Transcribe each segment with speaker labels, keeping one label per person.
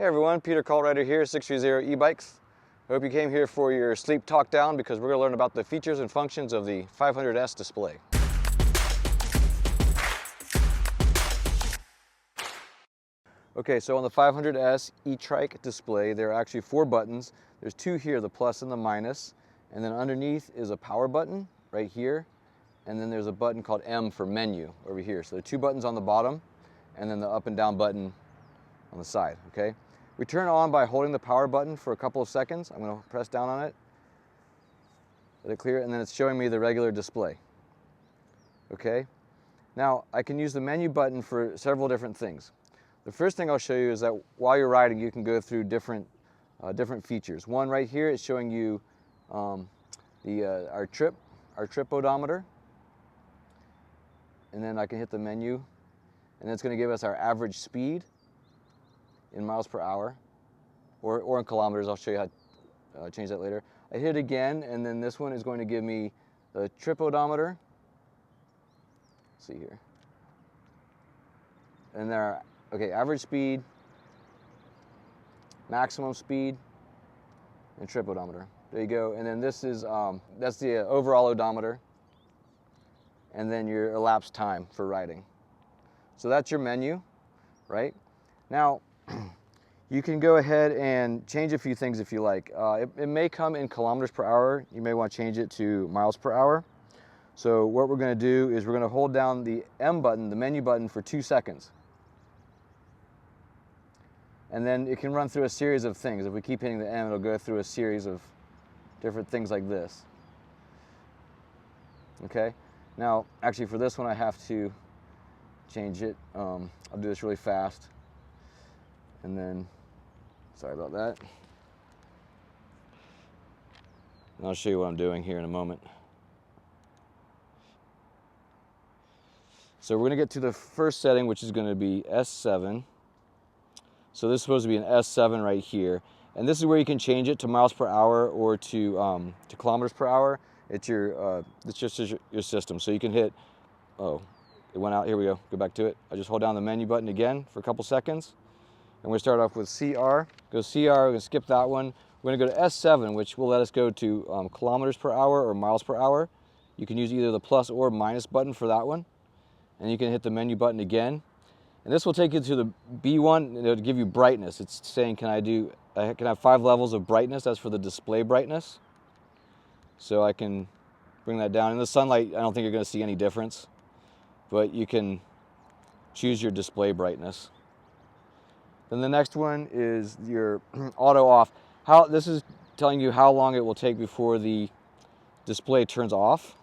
Speaker 1: Hey everyone, Peter Callrider here, 630 E-Bikes. Hope you came here for your sleep talk down because we're going to learn about the features and functions of the 500S display. Okay, so on the 500S E-Trike display, there are actually 4 buttons. There's 2 here, the plus and the minus, and then underneath is a power button right here, and then there's a button called M for menu over here. So there are 2 buttons on the bottom, and then the up and down button on the side, okay? We turn it on by holding the power button for a couple of seconds. I'm going to press down on it, let it clear, and then it's showing me the regular display. Okay? Now, I can use the menu button for several different things. The first thing I'll show you is that while you're riding, you can go through different features. One right here is showing you our trip odometer. And then I can hit the menu, and then it's going to give us our average speed in miles per hour, or in kilometers. I'll show you how to change that later. I hit it again, and then this one is going to give me the trip odometer. Let's see here. And there are, okay, average speed, maximum speed, and trip odometer. There you go. And then this is, that's the overall odometer, and then your elapsed time for riding. So that's your menu, right? Now, you can go ahead and change a few things if you like. It may come in kilometers per hour. You may want to change it to miles per hour. So what we're going to do is we're going to hold down the M button, the menu button, for 2 seconds. And then it can run through a series of things. If we keep hitting the M, it'll go through a series of different things like this. Okay? Now, actually for this one I have to change it. I'll do this really fast. And then, sorry about that. And I'll show you what I'm doing here in a moment. So we're going to get to the first setting, which is going to be S7. So this is supposed to be an S7 right here. And this is where you can change it to miles per hour or to kilometers per hour. It's just your system. So you can hit, oh, it went out, here we go, go back to it. I just hold down the menu button again for a couple seconds. And we're going to start off with CR. Go CR, we're going to skip that one. We're going to go to S7, which will let us go to kilometers per hour or miles per hour. You can use either the plus or minus button for that one. And you can hit the menu button again. And this will take you to the B1, and it'll give you brightness. It's saying, can I have 5 levels of brightness. That's for the display brightness. So I can bring that down. In the sunlight, I don't think you're going to see any difference. But you can choose your display brightness. Then the next one is your auto off. This is telling you how long it will take before the display turns off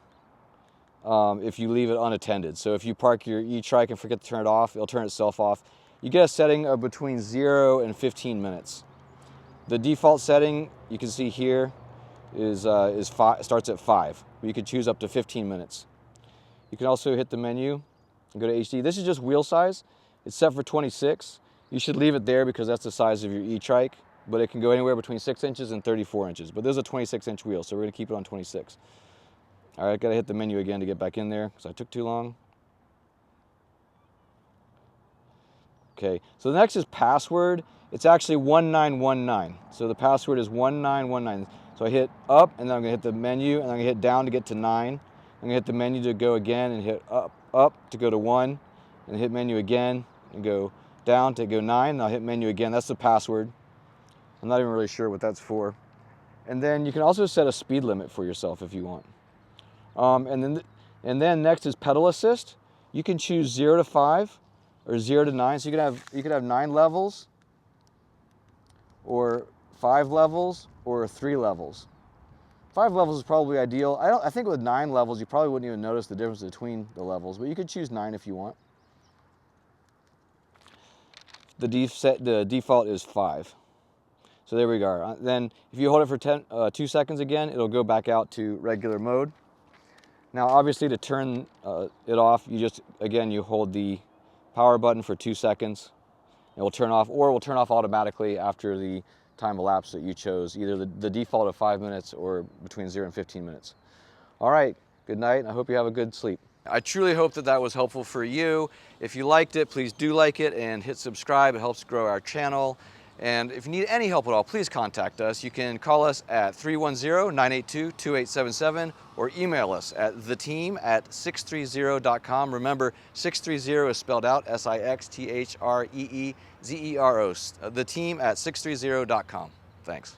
Speaker 1: if you leave it unattended. So if you park your E-Trike and forget to turn it off, it'll turn itself off. You get a setting of between 0 and 15 minutes. The default setting you can see here starts at 5. You can choose up to 15 minutes. You can also hit the menu and go to HD. This is just wheel size. It's set for 26. You should leave it there because that's the size of your E-Trike, but it can go anywhere between 6 inches and 34 inches. But this is a 26-inch wheel, so we're going to keep it on 26. All right, got to hit the menu again to get back in there because I took too long. Okay, so the next is password. It's actually 1919. So the password is 1919. So I hit up, and then I'm going to hit the menu, and I'm going to hit down to get to 9. I'm going to hit the menu to go again, and hit up to go to 1, and hit menu again, and go down to go 9, and I'll hit menu again. That's the password. I'm not even really sure what that's for. And then you can also set a speed limit for yourself if you want. And then next is pedal assist. You can choose 0 to 5 or 0 to 9. So you could have 9 levels, or 5 levels, or 3 levels. 5 levels is probably ideal. I think with 9 levels you probably wouldn't even notice the difference between the levels, but you could choose 9 if you want. The default is 5. So there we go. Then if you hold it for 2 seconds again, it'll go back out to regular mode. Now obviously to turn it off, you hold the power button for 2 seconds. It will turn off, or it will turn off automatically after the time elapsed that you chose, either the default of 5 minutes or between 0 and 15 minutes. All right, good night. I hope you have a good sleep. I truly hope that that was helpful for you. If you liked it, please do like it and hit subscribe. It helps grow our channel. And if you need any help at all, please contact us. You can call us at 310-982-2877 or email us at theteam@sixthreezero.com. Remember, 630 is spelled out SIXTHREEZERO. Theteam@sixthreezero.com. Thanks.